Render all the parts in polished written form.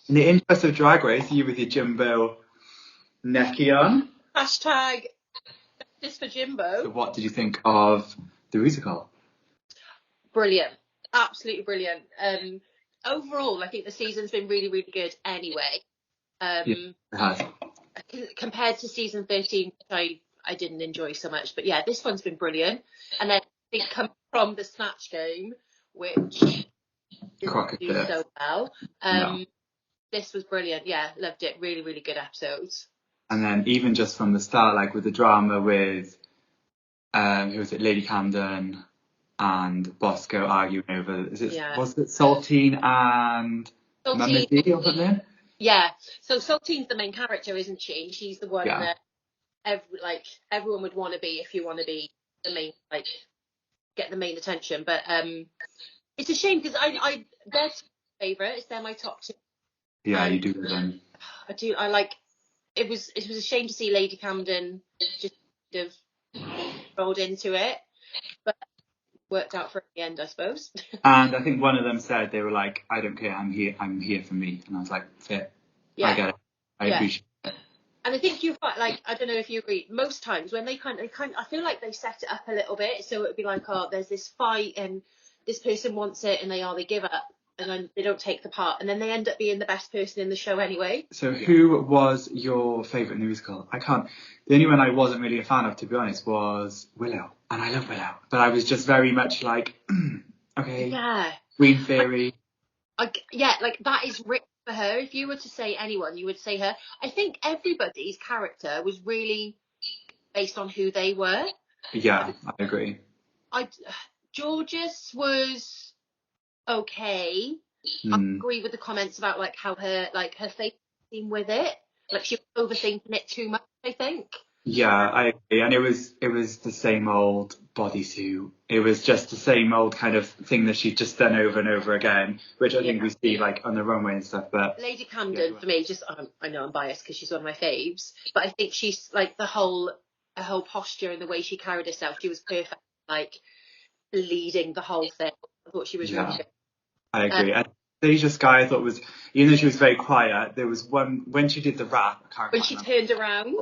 In the interest of Drag Race, you with your Jimbo necky on. Hashtag this for Jimbo. So what did you think of the musical? Brilliant. Absolutely brilliant. Overall, I think the season's been really, really good anyway. Yeah, it has. Compared to season 13, which I didn't enjoy so much. But yeah, this one's been brilliant. And then I think coming from the Snatch Game, which didn't do so well, No. this was brilliant. Yeah, loved it. Really, really good episodes. And then even just from the start, like with the drama with, who was it, Lady Camden and Bosco arguing over, was it Saltine and Mama D or something? Yeah, so Saltine's the main character, isn't she? She's the one that everyone would want to be if you want to be the main, like, get the main attention. But it's a shame because they're my favourites. They're my top two. Yeah, you do them. I do. I like. It was a shame to see Lady Camden just kind of rolled into it, but worked out for the end, I suppose. And I think one of them said, they were like, I don't care, I'm here for me. And I was like, fair. Yeah. I get it. I appreciate it. And I think you're right, like, I don't know if you agree, most times when they kind of, I feel like they set it up a little bit, so it would be like, oh, there's this fight and this person wants it and they give up and then they don't take the part and then they end up being the best person in the show anyway. So who was your favourite in the musical? The only one I wasn't really a fan of, to be honest, was Willow. And I love Willow. But I was just very much like, okay, yeah, Green Fairy. Like that is written for her. If you were to say anyone, you would say her. I think everybody's character was really based on who they were. Yeah, I agree. George's was okay. I agree with the comments about like how her face seemed with it. Like she was overthinking it too much, I think. Yeah, I agree. And it was the same old bodysuit. It was just the same old kind of thing that she'd just done over and over again, which I think we see like on the runway and stuff. But Lady Camden, for me, just I know I'm biased because she's one of my faves, but I think she's like her whole posture and the way she carried herself, she was perfect, like leading the whole thing. I thought she was really good. I agree. And Deja Sky, I thought was, even though she was very quiet, there was one when she did the rap. When she turned around.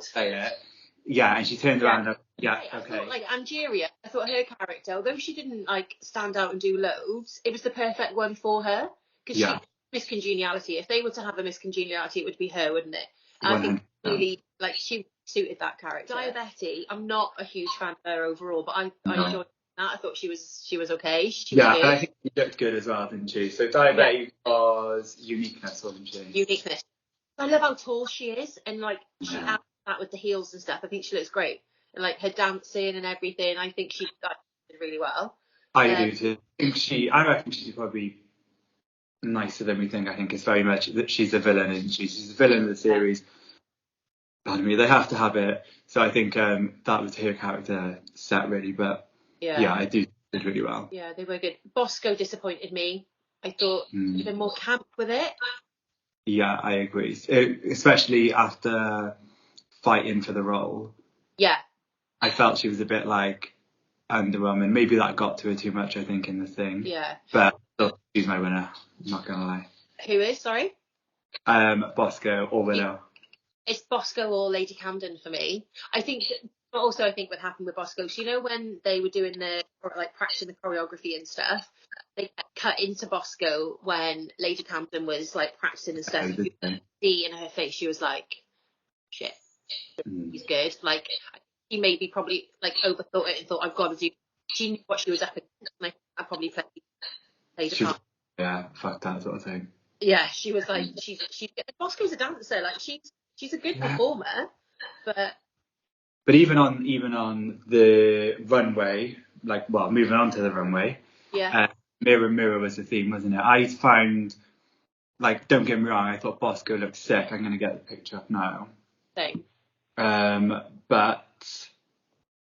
Yeah, and she turned around. Okay. I thought, like Angeria, I thought her character, although she didn't like stand out and do loads, it was the perfect one for her because she Miss Congeniality. If they were to have a Miss Congeniality, it would be her, wouldn't it? And I think really like she suited that character. Diabetti, I'm not a huge fan of her overall, but I enjoyed that. I thought she was okay. And I think she looked good as well, didn't she? So Diabetti was uniqueness, wasn't she? Uniqueness. I love how tall she is, and like she adds that with the heels and stuff. I think she looks great, and like her dancing and everything. I think she did really well. I do too. I reckon she's probably nicer than we think. I think it's very much that she's a villain, and she's a villain of the series. Pardon me, they have to have it. So I think that was her character set really, but I did really well. Yeah, they were good. Bosco disappointed me. I thought he'd been more camp with it. Yeah, I agree. Especially after fighting for the role. Yeah. I felt she was a bit like underwhelming. Maybe that got to her too much, I think, in the thing. Yeah. But she's my winner. I'm not gonna lie. Who is? Sorry. Bosco or Willow. It's Bosco or Lady Camden for me. I think what happened with Bosco, so, you know, when they were doing practicing the choreography and stuff, they cut into Bosco when Lady Camden was like practicing and stuff. You could see in her face, she was like, shit, he's good. Like, he maybe probably like overthought it and thought, I've got to do. She knew what she was up against, and I probably played a part. Yeah, fuck that sort of thing. Yeah, she was like, she's Bosco's a dancer, like she's a good performer, but even on the runway, moving on to the runway, Mirror Mirror was the theme, wasn't it? I found, like, don't get me wrong, I thought Bosco looked sick. I'm gonna get the picture up now. Same. But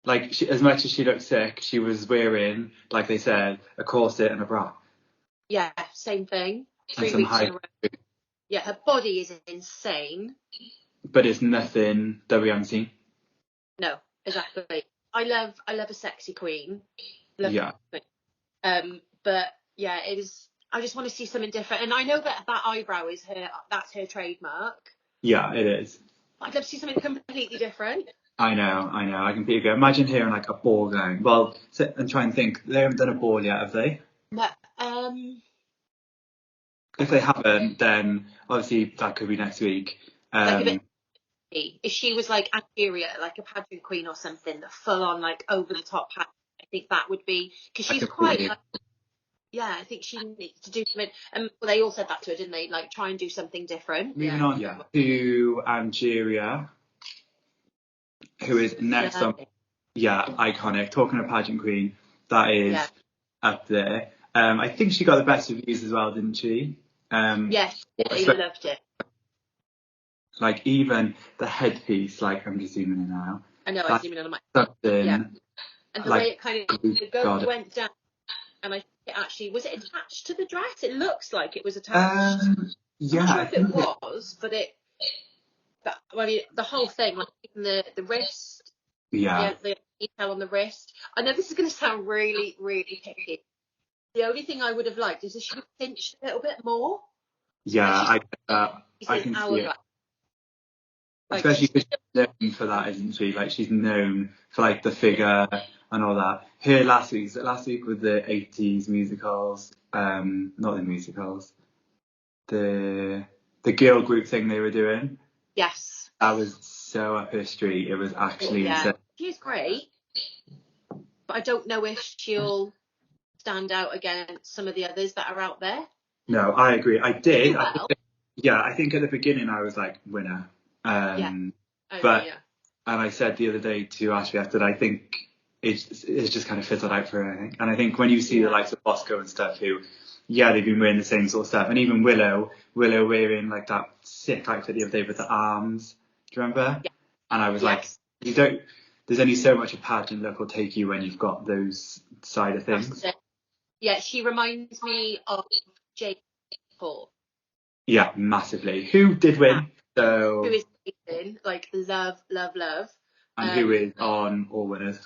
like, as much as she looked sick, she was wearing, like they said, a corset and a bra. Yeah, same thing. 3 weeks in a row. Yeah, her body is insane. But it's nothing that we haven't seen. No, exactly. I love a sexy queen. But yeah, it was. I just want to see something different. And I know that eyebrow is that's her trademark. Yeah, it is. I'd love to see something completely different. I know. I completely agree. Imagine hearing like a ball going. Well, and try and think. They haven't done a ball yet, have they? But, If they haven't, then obviously that could be next week. like a bit. If she was like Angeria, like a pageant queen or something, the full on like over the top pageant, I think that would be because she's quite. Yeah, I think she needs to do something. Well, they all said that to her, didn't they? Like try and do something different. Moving on to Angeria, who is next on. Yeah, iconic. Talking of pageant queen, that is up there. I think she got the best reviews as well, didn't she? Yes, they loved it. Like even the headpiece, like I'm just zooming in now. I know, I'm zooming in on my. Yeah. And the way it kind of the goat went down, and I think it actually was it attached to the dress? It looks like it was attached. Yeah, I'm not sure if it was, but it. But, I mean, the whole thing, like the wrist. Yeah. The detail on the wrist. I know this is going to sound really, really picky. The only thing I would have liked is if she pinched a little bit more. Yeah, I can see it. Especially because she's known for that, isn't she? Like she's known for like the figure and all that. Here last week with the 80s musicals, not the musicals, the girl group thing they were doing. Yes. That was so up her street. It was actually insane. She's great, but I don't know if she'll stand out against some of the others that are out there. No, I agree. I did. I think at the beginning I was like winner. And I said the other day to Ashley after that, I think it's just kind of fizzled out for her. And I think when you see the likes of Bosco and stuff who, they've been wearing the same sort of stuff. And even Willow wearing like that sick outfit the other day with the arms. Do you remember? Yeah. And I was like, there's only so much a pageant look will take you when you've got those side of things. Yeah, she reminds me of Jake Paul. Yeah, massively. Who did win? So. Who is amazing, like love. And who is on All Winners?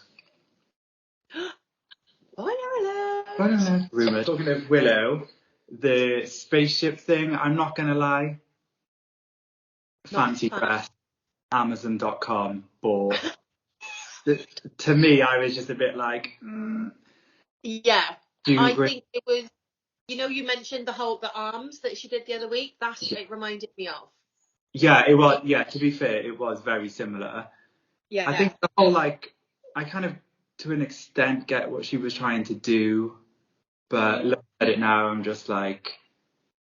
Rumour. Talking of Willow, the spaceship thing, I'm not going to lie. Fancy dress, Amazon.com, bought. To me, I was just a bit like... Yeah, I think it was... you mentioned the arms that she did the other week. That's what it reminded me of. Yeah, it was. Yeah, to be fair, it was very similar. Yeah. I think the whole, like, I kind of, to an extent, get what she was trying to do. But looking at it now, I'm just like...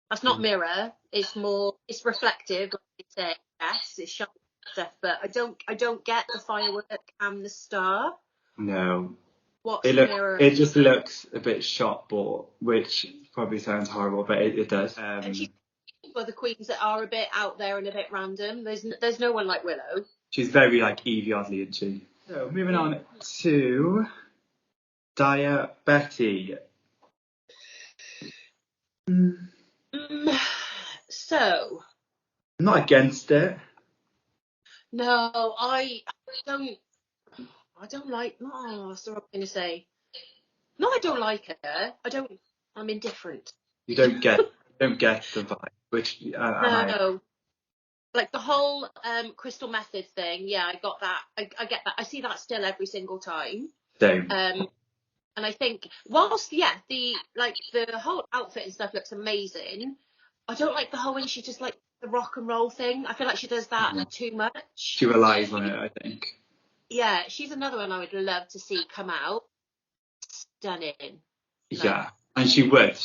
That's not mirror. It's more... It's reflective, like they say. Yes, it's shiny stuff. But I don't get the firework and the star. No. Mirror? It just looks a bit shot bought, which probably sounds horrible, but it does. And she's for the queens that are a bit out there and a bit random. There's no one like Willow. She's very like Evie Oddly, isn't she? So moving on to Betty. So. I'm not against it. No, I don't like. No, that's what I'm going to say. No, I don't like her. I'm indifferent. You don't get the vibe, which no. Like the whole crystal method thing. Yeah, I got that. I get that. I see that still every single time. Same. And I think whilst the whole outfit and stuff looks amazing, I don't like the whole when she just like the rock and roll thing. I feel like she does that too much. She relies on it, I think. Yeah, she's another one I would love to see come out. Stunning. Yeah, and she would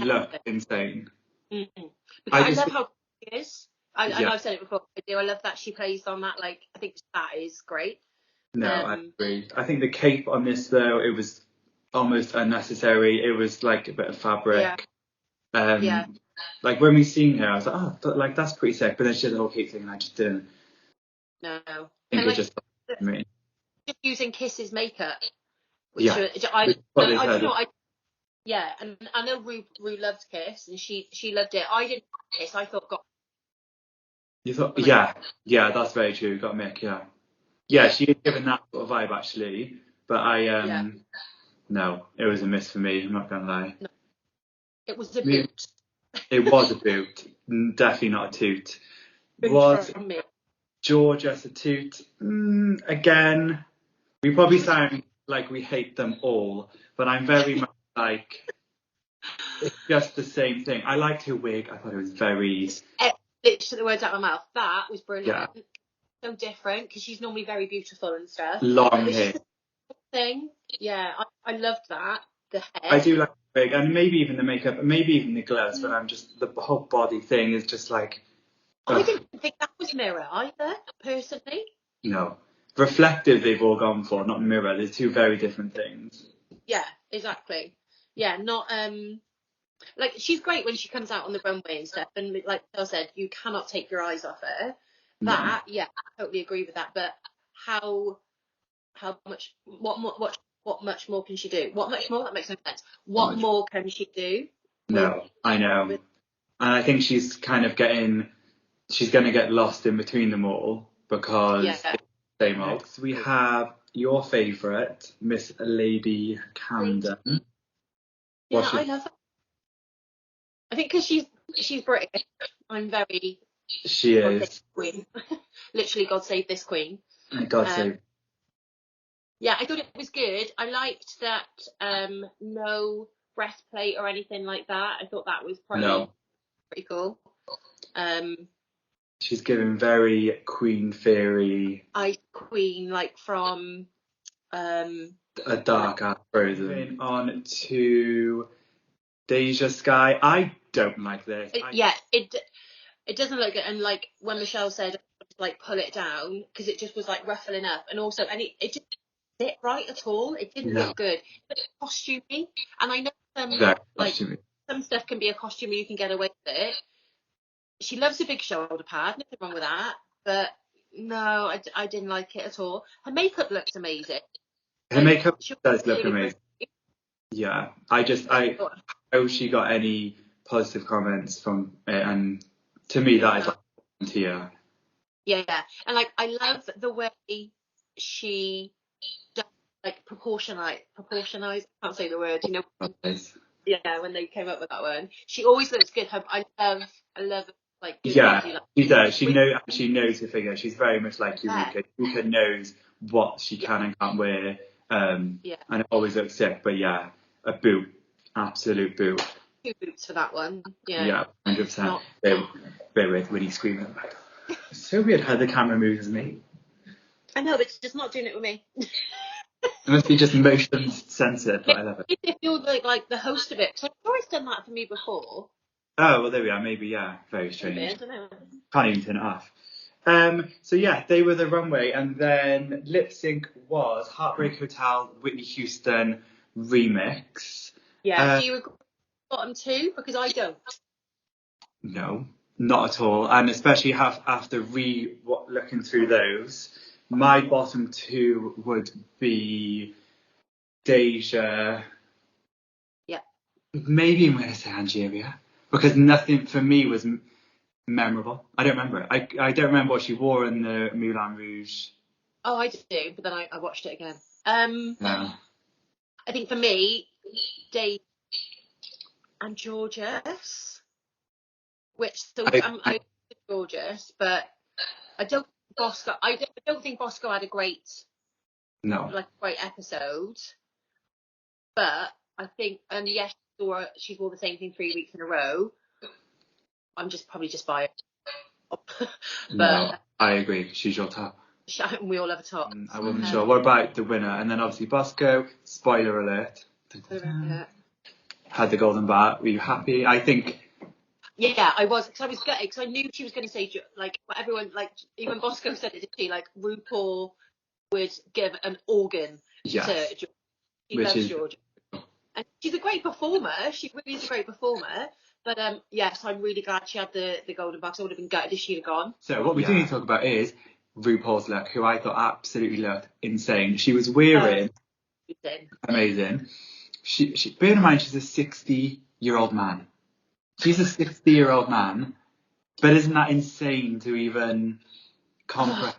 look insane. Mm-hmm. I love how she is. I know I've said it before. I love that she plays on that. Like, I think that is great. No, I agree. I think the cape on this though, it was almost unnecessary. It was like a bit of fabric. Yeah. Like when we seen her, I was like, oh, like that's pretty sick. But then she had the whole cape thing, and I just didn't. No. I think it just me. Just using Kiss's makeup. Which and I know Ru loved Kiss, and she loved it. I didn't like Kiss. I thought You thought, yeah, that's very true. Got Mick, yeah. She had given that sort of vibe actually, but no, it was a miss for me. I'm not gonna lie. No. It was a boot. It was a boot. Definitely not a toot. Was From me. Georgia a toot? Again, we probably sound like we hate them all, but I'm very much like, it's just the same thing. I liked her wig. I thought it was very... Literally the words out of my mouth. That was brilliant. Yeah. So different, because she's normally very beautiful and stuff. Long hair. Thing. Yeah, I loved that. The hair. I do like the wig, and maybe even the makeup, and maybe even the gloves, but I'm just, the whole body thing is just like... I didn't think that was mirror either, personally. No. Reflective they've all gone for, not mirror. They're two very different things. Yeah, exactly. Yeah, not like, she's great when she comes out on the runway and stuff, and like I said, you cannot take your eyes off her. That, yeah, I totally agree with that. But how much, what much more can she do? What much more? That makes no sense. What more can she do? No, I know. And I think she's kind of she's going to get lost in between them all, because it's the same old. Next we have your favourite, Miss Lady Camden. Yeah, I love her. I think because she's British, I'm very... She is. Queen. Literally, God save this queen. God save. Yeah, I thought it was good. I liked that no breastplate or anything like that. I thought that was pretty cool. She's given very Queen Fairy. Ice Queen, like from... a dark ass Frozen. On to Deja Sky. I don't like this. It doesn't look good. And like when Michelle said, like, pull it down, because it just was like ruffling up, and also it just didn't fit right at all. It didn't look good. But it's costumey, and I know some stuff can be a costume you can get away with it. She loves a big shoulder pad, nothing wrong with that. But no, I didn't like it at all. Her makeup looks amazing. Her makeup does look amazing. Yeah, I hope she got any positive comments from it, and to me that is like here. Yeah, and like I love the way she does, like proportionize. I can't say the word. You know. Yeah, when they came up with that one, she always looks good. I love like. Good she does. She knows her figure. She's very much like Eureka. Eureka knows what she can and can't wear. And it always looks sick. But yeah, a boot, absolute boot. 2 boots for that one. Yeah, 100%. Bear with when he's screaming. It's so weird how the camera moves me. I know, but it's just not doing it with me. It must be just motion censored, but I love it. If you're like the host of it, because I've always done that for me before. Oh, well, there we are. Maybe, yeah. Very strange. Maybe, I don't know. Can't even turn it off. So yeah, they were the runway, and then lip sync was Heartbreak Hotel, Whitney Houston remix. Yeah. Do you agree with bottom two? Because I don't. No, not at all. And especially after looking through those, my bottom two would be Deja. Yeah. Maybe I'm going to say Angeria, because nothing for me was memorable. I don't remember it. I don't remember what she wore in the Moulin Rouge. Oh, I do, but then I watched it again. No. I think for me, Dave and Gorgeous, I'm Gorgeous, but I don't think Bosco had a great episode. But I think, yes, she wore the same thing 3 weeks in a row. I'm probably just biased. But no, I agree. She's your top. We all have a top. I wasn't sure. What about the winner? And then obviously Bosco, spoiler alert, had the golden bar. Were you happy? I think... Yeah, I was. Because I was gutted, because I knew she was going to say, like, everyone, like, even Bosco said it, didn't she? Like, RuPaul would give an organ to Georgia. She loves Georgia. And she's a great performer. She really is a great performer. But, yes, I'm really glad she had the golden bar, because I would have been gutted if she'd have gone. So what we do need to talk about is RuPaul's look, who I thought absolutely looked insane. She was wearing... amazing. She bear in mind, she's a 60-year-old man. She's a 60-year-old man, but isn't that insane to even comprehend?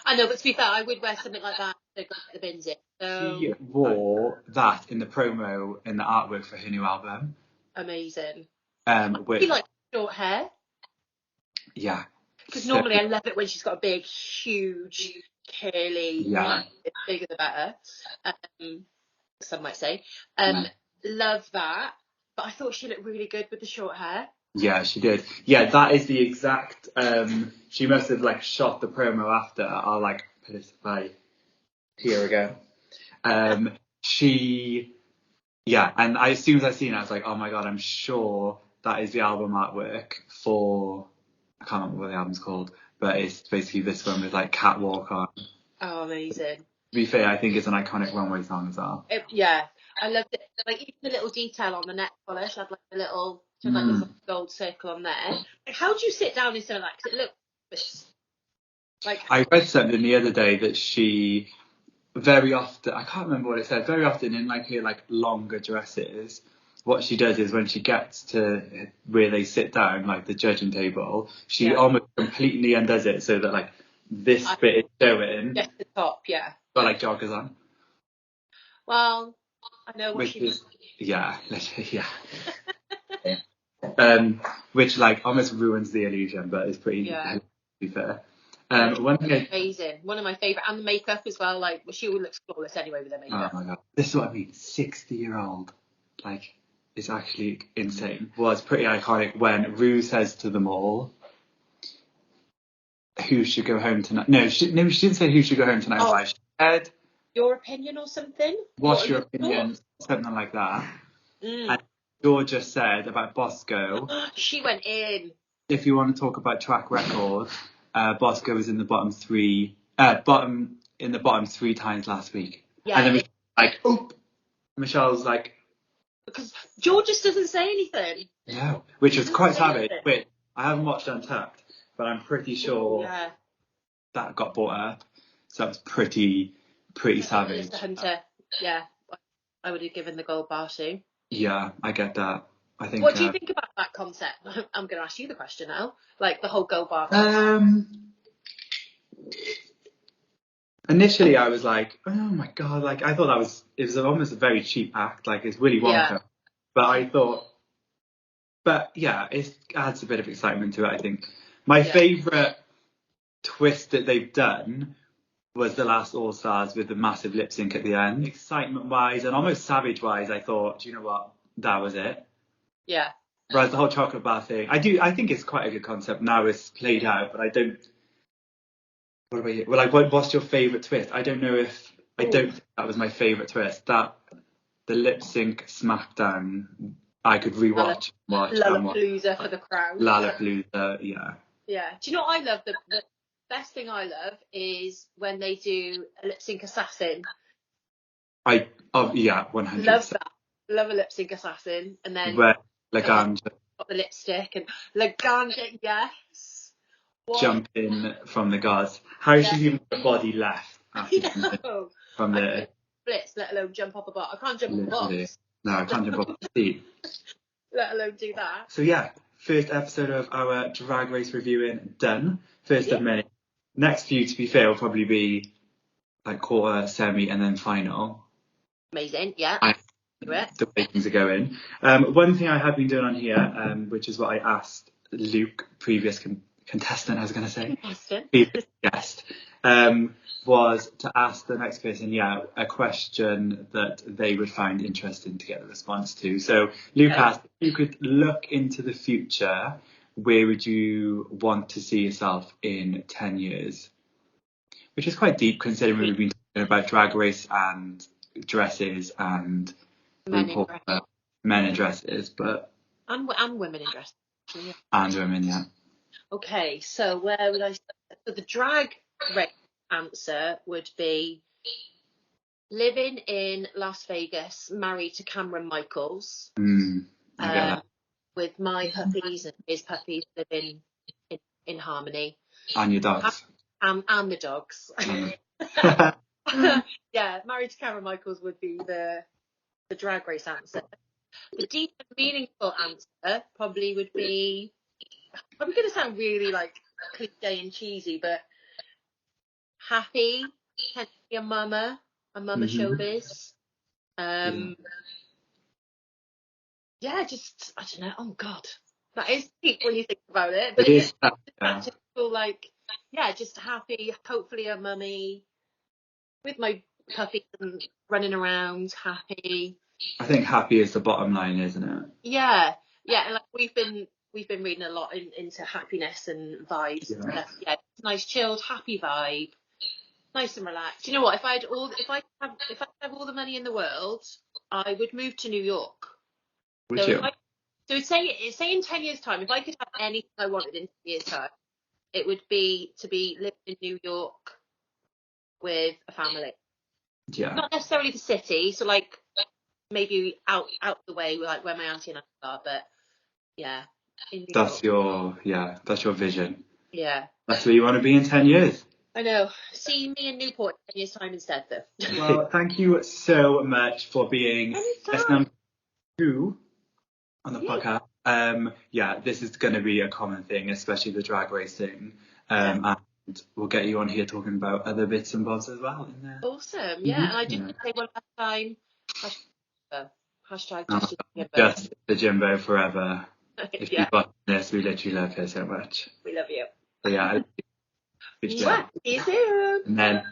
I know, but to be fair, I would wear something like that to go to the bins in. She wore that in the promo in the artwork for her new album. Amazing. Which, she like short hair. Yeah. Because normally I love it when she's got a big, huge, curly, the bigger the better. Some might say. Love that. But I thought she looked really good with the short hair. Yeah, she did. Yeah, that is the exact. She must have like shot the promo after. I'll like put it by. Here we go. And as soon as I seen it, I was like, oh my god, I'm sure that is the album artwork for. I can't remember what the album's called, but it's basically this one with like Catwalk on. Oh, amazing. To be fair, I think it's an iconic runway song as well. I loved it. Like even the little detail on the neck polish had like a little, little gold circle on there. Like, how do you sit down instead of that? Because it looks like. I read something the other day that she very often, I can't remember what it said, very often in like her like longer dresses, what she does is when she gets to where they sit down, like the judging table, she almost completely undoes it so that like this bit is showing. Just the top, yeah. Got like joggers on. Well, I know what she means. Yeah. Which like almost ruins the illusion, but it's pretty to be fair. Amazing. One of my favourite, and the makeup as well. Like, she always looks flawless anyway with her makeup. Oh my god, this is what I mean. 60-year-old, like, it's actually insane. Was pretty iconic when Ru says to them all, "Who should go home tonight?" No, she didn't say who should go home tonight. Why? She said, "Your opinion" or something. What's your opinion? Something like that. And Georgia said about Bosco. She went in. If you want to talk about track record. Bosco was in the bottom three times last week. Yeah. And then Michelle's like, because George just doesn't say anything. No, which was quite savage. Wait, I haven't watched Untucked, but I'm pretty sure that got brought up. So that was pretty savage. Mr. Hunter, yeah, I would have given the gold bar to. Yeah, I get that. I think. What do you think about that concept? I'm going to ask you the question now. Like the whole gold bar. Initially, I was like, oh my god, like I thought it was almost a very cheap act, like it's Willy Wonka. Yeah. But I thought, it adds a bit of excitement to it. I think my favourite twist that they've done was the last All Stars with the massive lip sync at the end. Excitement wise and almost savage wise, I thought, do you know what, that was it. Yeah. Whereas the whole chocolate bar thing, I think it's quite a good concept now it's played out, but I don't. What about you? Well, like, what's your favourite twist? I don't know if I don't think that was my favourite twist. That the lip sync SmackDown, I could rewatch. Lollapalooza for the crowd. Lollapalooza, yeah. Yeah. Do you know what I love? The best thing I love is when they do a lip sync assassin. 100%. Love that. Love a lip sync assassin, and then Laganja got the lipstick and Laganja, yes. What? Jumping from the gods. How she's even got the body left from the splits, let alone jump off a box. I can't jump off a box. No, I can't jump off the seat. Let alone do that. So yeah, first episode of our Drag Race reviewing done. First of many. Next few, to be fair, will probably be like quarter, semi, and then final. Amazing, yeah. The way things are going. One thing I have been doing on here, which is what I asked Luke, previous contestant, I was going to say. Previous guest, was to ask the next person, a question that they would find interesting to get a response to. So Luke asked, if you could look into the future, where would you want to see yourself in 10 years? Which is quite deep, considering we've been talking about Drag Race and dresses and men in dresses, but and women in dresses. Yeah. And women, yeah. Okay, so where would I start? So the Drag Race answer would be living in Las Vegas, married to Cameron Michaels, with my puppies and his puppies living in harmony. And your dogs. And the dogs. Yeah, married to Cameron Michaels would be the Drag Race answer. The deep and meaningful answer probably would be, I'm going to sound really like cliche and cheesy, but happy, can be a mama. and Mama Showbiz. Yeah, just, I don't know. Oh God, that is deep when you think about it. But It is. Just feel like, yeah, just happy. Hopefully a mummy with my puppy and running around, happy. I think happy is the bottom line, isn't it? Yeah, and like we've been reading a lot into happiness and vibes and stuff. Yeah, nice, chilled, happy vibe, nice and relaxed. You know what? If I could have all the money in the world, I would move to New York. Would you? So say in 10 years' time, if I could have anything I wanted in 10 years' time, it would be to be living in New York with a family. Yeah. Not necessarily the city, so like maybe out the way, like where my auntie and I are, but yeah, in New That's York. that's your vision. Yeah. That's where you want to be in 10 years. I know. See me in Newport in 10 years' time instead, though. Well, thank you so much for being guest number 2 on the podcast. Yeah, this is going to be a common thing, especially the drag racing. And we'll get you on here talking about other bits and bobs as well. Awesome, yeah. And I just want to say one last time, hashtag just the Jimbo forever. If yeah. you've got this, we literally love her so much. We love you. So yeah, See you soon. And then